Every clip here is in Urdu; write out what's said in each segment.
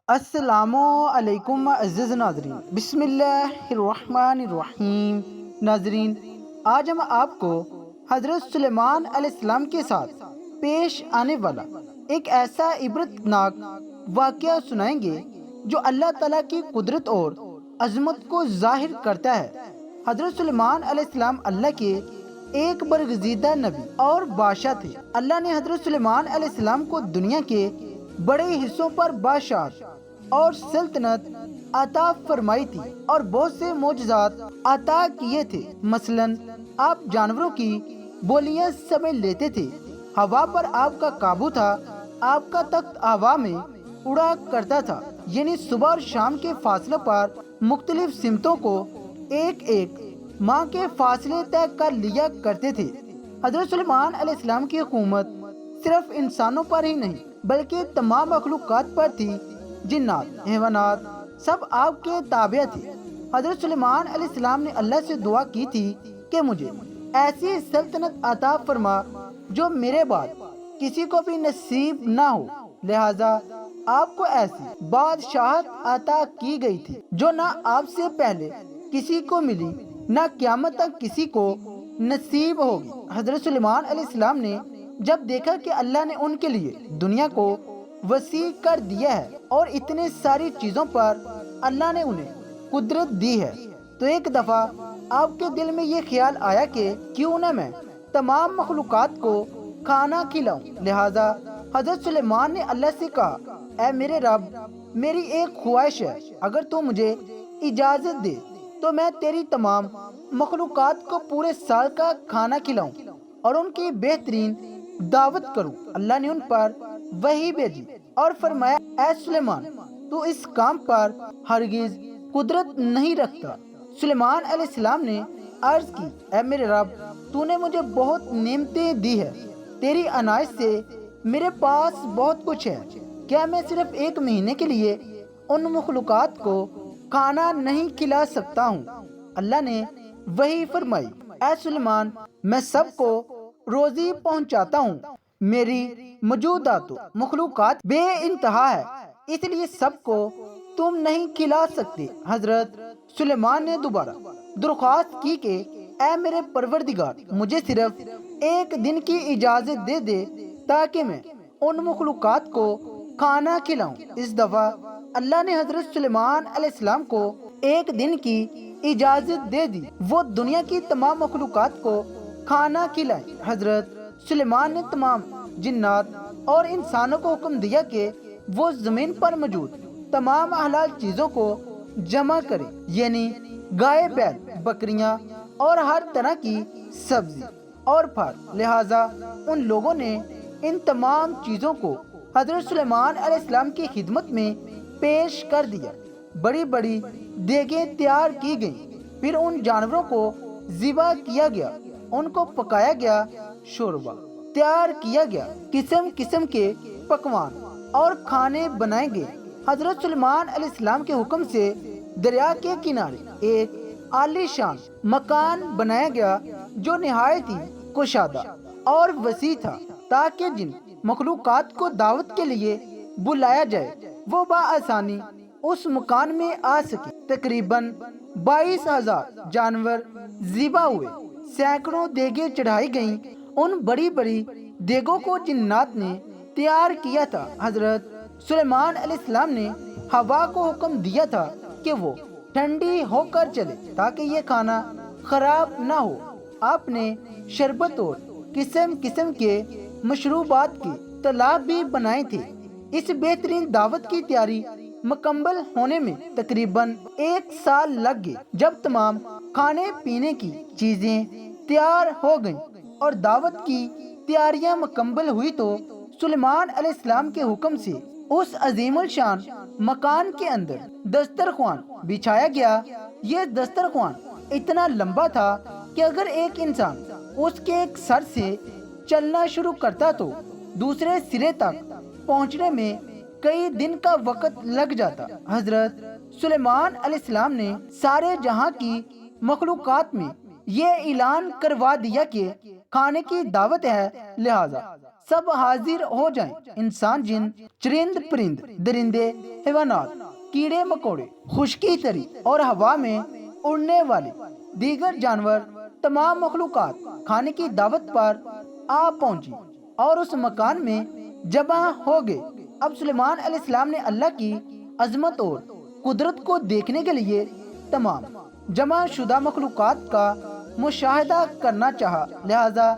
السلام علیکم عزیز ناظرین، بسم اللہ الرحمن الرحیم۔ ناظرین، آج ہم آپ کو حضرت سلیمان علیہ السلام کے ساتھ پیش آنے والا ایک ایسا عبرتناک واقعہ سنائیں گے جو اللہ تعالیٰ کی قدرت اور عظمت کو ظاہر کرتا ہے۔ حضرت سلیمان علیہ السلام اللہ کے ایک برگزیدہ نبی اور بادشاہ تھے۔ اللہ نے حضرت سلیمان علیہ السلام کو دنیا کے بڑے حصوں پر بادشاہت اور سلطنت عطا فرمائی تھی اور بہت سے معجزات عطا کیے تھے۔ مثلاً آپ جانوروں کی بولیاں سمجھ لیتے تھے، ہوا پر آپ کا قابو تھا، آپ کا تخت ہوا میں اڑا کرتا تھا، یعنی صبح اور شام کے فاصلے پر مختلف سمتوں کو ایک ایک ماہ کے فاصلے طے کر لیا کرتے تھے۔ حضرت سلیمان علیہ السلام کی حکومت صرف انسانوں پر ہی نہیں بلکہ تمام مخلوقات پر تھی۔ جنات، حیوانات سب آپ کے تابع تھے۔ حضرت سلیمان علیہ السلام نے اللہ سے دعا کی تھی کہ مجھے ایسی سلطنت عطا فرما جو میرے بعد کسی کو بھی نصیب نہ ہو، لہذا آپ کو ایسی بادشاہت عطا کی گئی تھی جو نہ آپ سے پہلے کسی کو ملی، نہ قیامت تک کسی کو نصیب ہوگی۔ حضرت سلیمان علیہ السلام نے جب دیکھا کہ اللہ نے ان کے لیے دنیا کو وسیع کر دیا ہے اور اتنے ساری چیزوں پر اللہ نے انہیں قدرت دی ہے، تو ایک دفعہ آپ کے دل میں یہ خیال آیا کہ کیوں نہ میں تمام مخلوقات کو کھانا کھلاؤں۔ لہذا حضرت سلیمان نے اللہ سے کہا، اے میرے رب، میری ایک خواہش ہے، اگر تو مجھے اجازت دے تو میں تیری تمام مخلوقات کو پورے سال کا کھانا کھلاؤں اور ان کی بہترین دعوت کروں۔ اللہ نے ان پر وحی بھیجی اور فرمایا، اے سلیمان، تو اس کام پر ہرگز قدرت نہیں رکھتا۔ سلیمان علیہ السلام نے عرض کی، اے میرے رب، تو نے مجھے بہت نعمتیں دی ہے، تیری عنایت سے میرے پاس بہت کچھ ہے، کیا میں صرف ایک مہینے کے لیے ان مخلوقات کو کھانا نہیں کھلا سکتا ہوں؟ اللہ نے وہی فرمائی، اے سلیمان، میں سب کو روزی پہنچاتا ہوں، میری موجودات مخلوقات بے انتہا ہے، اس لیے سب کو تم نہیں کھلا سکتے۔ حضرت سلیمان نے دوبارہ درخواست کی کہ اے میرے پروردگار، مجھے صرف ایک دن کی اجازت دے دے تاکہ میں ان مخلوقات کو کھانا کھلاؤں۔ اس دفعہ اللہ نے حضرت سلیمان علیہ السلام کو ایک دن کی اجازت دے دی، وہ دنیا کی تمام مخلوقات کو کھانا کھلائیں۔ حضرت سلیمان نے تمام جنات اور انسانوں کو حکم دیا کہ وہ زمین پر موجود تمام حلال چیزوں کو جمع کریں، یعنی گائے، بیل، بکریاں اور ہر طرح کی سبزی اور پھل۔ لہٰذا ان لوگوں نے ان تمام چیزوں کو حضرت سلیمان علیہ السلام کی خدمت میں پیش کر دیا۔ بڑی بڑی دیگیں تیار کی گئیں، پھر ان جانوروں کو ذبح کیا گیا، ان کو پکایا گیا، شوربہ تیار کیا گیا، قسم قسم کے پکوان اور کھانے بنائے گئے۔ حضرت سلیمان علیہ السلام کے حکم سے دریا کے کنارے ایک عالی شان مکان بنایا گیا جو نہایت ہی کشادہ اور وسیع تھا، تاکہ جن مخلوقات کو دعوت کے لیے بلایا جائے وہ بآسانی اس مکان میں آ سکے۔ تقریباً 22,000 جانور ذبح ہوئے، سینکڑوں دیگیں چڑھائی گئیں۔ ان بڑی بڑی دیگوں کو جنات نے تیار کیا تھا۔ حضرت سلیمان علیہ السلام نے ہوا کو حکم دیا تھا کہ وہ ٹھنڈی ہو کر چلے تاکہ یہ کھانا خراب نہ ہو۔ آپ نے شربت اور قسم قسم کے مشروبات کے تالاب بھی بنائے تھے۔ اس بہترین دعوت کی تیاری مکمل ہونے میں تقریباً 1 سال لگ گئے۔ جب تمام کھانے پینے کی چیزیں تیار ہو گئیں اور دعوت کی تیاریاں مکمل ہوئی تو سلیمان علیہ السلام کے حکم سے اس عظیم الشان مکان کے اندر دسترخوان بچھایا گیا۔ یہ دسترخوان اتنا لمبا تھا کہ اگر ایک انسان اس کے ایک سر سے چلنا شروع کرتا تو دوسرے سرے تک پہنچنے میں کئی دن کا وقت لگ جاتا۔ حضرت سلیمان علیہ السلام نے سارے جہاں کی مخلوقات میں یہ اعلان کروا دیا کہ کھانے کی دعوت ہے، لہذا سب حاضر ہو جائیں، انسان، جن، چرند پرند، درندے، حیوانات، کیڑے مکوڑے، خشکی تری اور ہوا میں اڑنے والے دیگر جانور، تمام مخلوقات کھانے کی دعوت پر آ پہنچی اور اس مکان میں جمع ہو گئے۔ اب سلیمان علیہ السلام نے اللہ کی عظمت اور قدرت کو دیکھنے کے لیے تمام جمع شدہ مخلوقات کا مشاہدہ کرنا چاہا، لہذا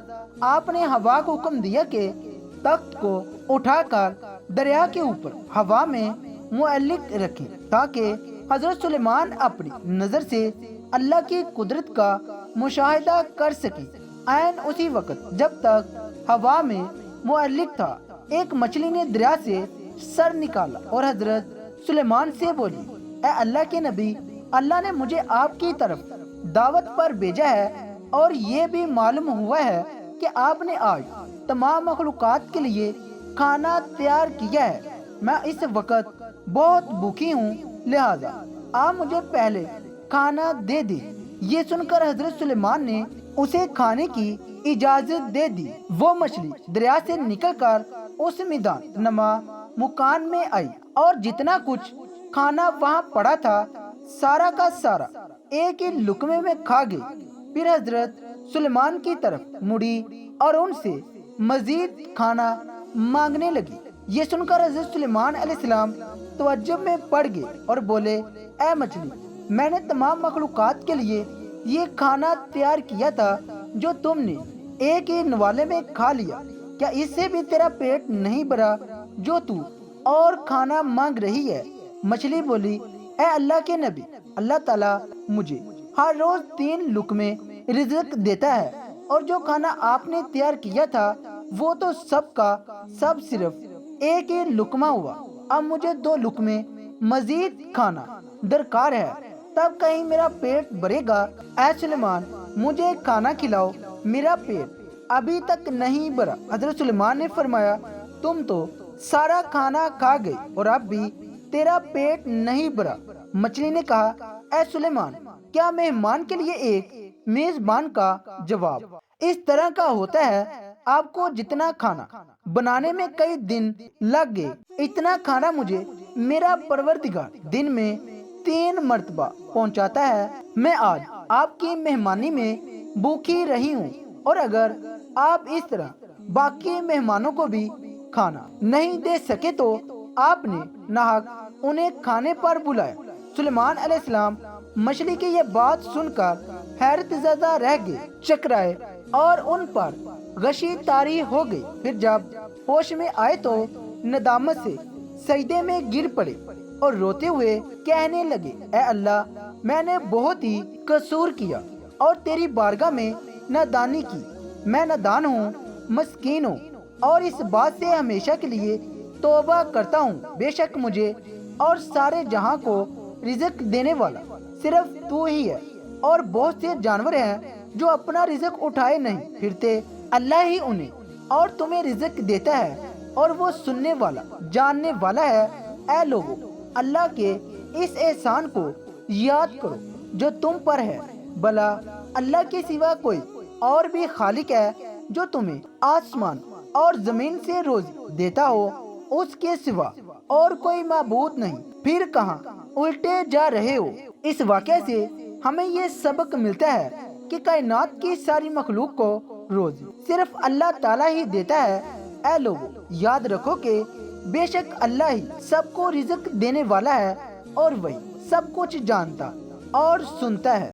آپ نے ہوا کو حکم دیا کہ تخت کو اٹھا کر دریا کے اوپر ہوا میں معلق رکھیں تاکہ حضرت سلیمان اپنی نظر سے اللہ کی قدرت کا مشاہدہ کر سکیں۔ عین اسی وقت جب تک ہوا میں معلق تھا، ایک مچھلی نے دریا سے سر نکالا اور حضرت سلیمان سے بولی، اے اللہ کے نبی، اللہ نے مجھے آپ کی طرف دعوت پر بھیجا ہے اور یہ بھی معلوم ہوا ہے کہ آپ نے آج تمام مخلوقات کے لیے کھانا تیار کیا ہے۔ میں اس وقت بہت بھوکی ہوں، لہذا آپ مجھے پہلے کھانا دے دیں۔ یہ سن کر حضرت سلیمان نے اسے کھانے کی اجازت دے دی۔ وہ مچھلی دریا سے نکل کر اس میدان نما مکان میں آئی اور جتنا کچھ کھانا وہاں پڑا تھا سارا کا سارا ایک ہی لقمے میں کھا گئی۔ پھر حضرت سلیمان کی طرف مڑی اور ان سے مزید کھانا مانگنے لگی۔ یہ سن کر حضرت سلیمان علیہ السلام تعجب میں پڑ گئے اور بولے، اے مچھلی، میں نے تمام مخلوقات کے لیے یہ کھانا تیار کیا تھا جو تم نے ایک ہی نوالے میں کھا لیا، کیا اس سے بھی تیرا پیٹ نہیں بھرا جو تو اور کھانا مانگ رہی ہے؟ مچھلی بولی، اے اللہ کے نبی، اللہ تعالیٰ مجھے ہر روز 3 لقمے رزق دیتا ہے اور جو کھانا آپ نے تیار کیا تھا وہ تو سب کا سب صرف ایک ہی لقمہ ہوا، اب مجھے 2 لقمے مزید کھانا درکار ہے، تب کہیں میرا پیٹ بھرے گا۔ اے سلیمان، مجھے کھانا کھلاؤ، میرا پیٹ ابھی تک نہیں بھرا۔ حضرت سلیمان نے فرمایا، تم تو سارا کھانا کھا گئی اور اب بھی تیرا پیٹ نہیں بھرا۔ مچھلی نے کہا، اے سلیمان، کیا مہمان کے لیے ایک میزبان کا جواب اس طرح کا ہوتا ہے؟ آپ کو جتنا کھانا بنانے میں کئی دن لگ گئے، اتنا کھانا مجھے میرا پروردگار دن میں 3 مرتبہ پہنچاتا ہے۔ میں آج آپ کی مہمانی میں بھوکی رہی ہوں اور اگر آپ اس طرح باقی مہمانوں کو بھی کھانا نہیں دے سکے تو آپ نے ناحق انہیں کھانے پر بلایا۔ سلیمان علیہ السلام مچھلی کی یہ بات سن کر حیرت زدہ رہ گئے، چکرائے اور ان پر غشی طاری ہو گئی۔ پھر جب ہوش میں آئے تو ندامت سے سجدے میں گر پڑے اور روتے ہوئے کہنے لگے، اے اللہ، میں نے بہت ہی قصور کیا اور تیری بارگاہ میں نادانی کی۔ میں نادان ہوں، مسکین ہوں اور اس بات سے ہمیشہ کے لیے توبہ کرتا ہوں، بے شک مجھے اور سارے جہاں کو رزق دینے والا صرف تو ہی ہے، اور بہت سے جانور ہیں جو اپنا رزق اٹھائے نہیں پھرتے، اللہ ہی انہیں اور تمہیں رزق دیتا ہے اور وہ سننے والا جاننے والا ہے۔ اے لوگو، اللہ کے اس احسان کو یاد کرو جو تم پر ہے، بھلا اللہ کے سوا کوئی اور بھی خالق ہے جو تمہیں آسمان اور زمین سے روزی دیتا ہو؟ اس کے سوا اور کوئی معبود نہیں، پھر کہاں الٹے جا رہے ہو؟ اس واقعے سے ہمیں یہ سبق ملتا ہے کہ کائنات کی ساری مخلوق کو روزی صرف اللہ تعالیٰ ہی دیتا ہے۔ اے لوگو، یاد رکھو کہ بے شک اللہ ہی سب کو رزق دینے والا ہے اور وہی سب کچھ جانتا اور سنتا ہے۔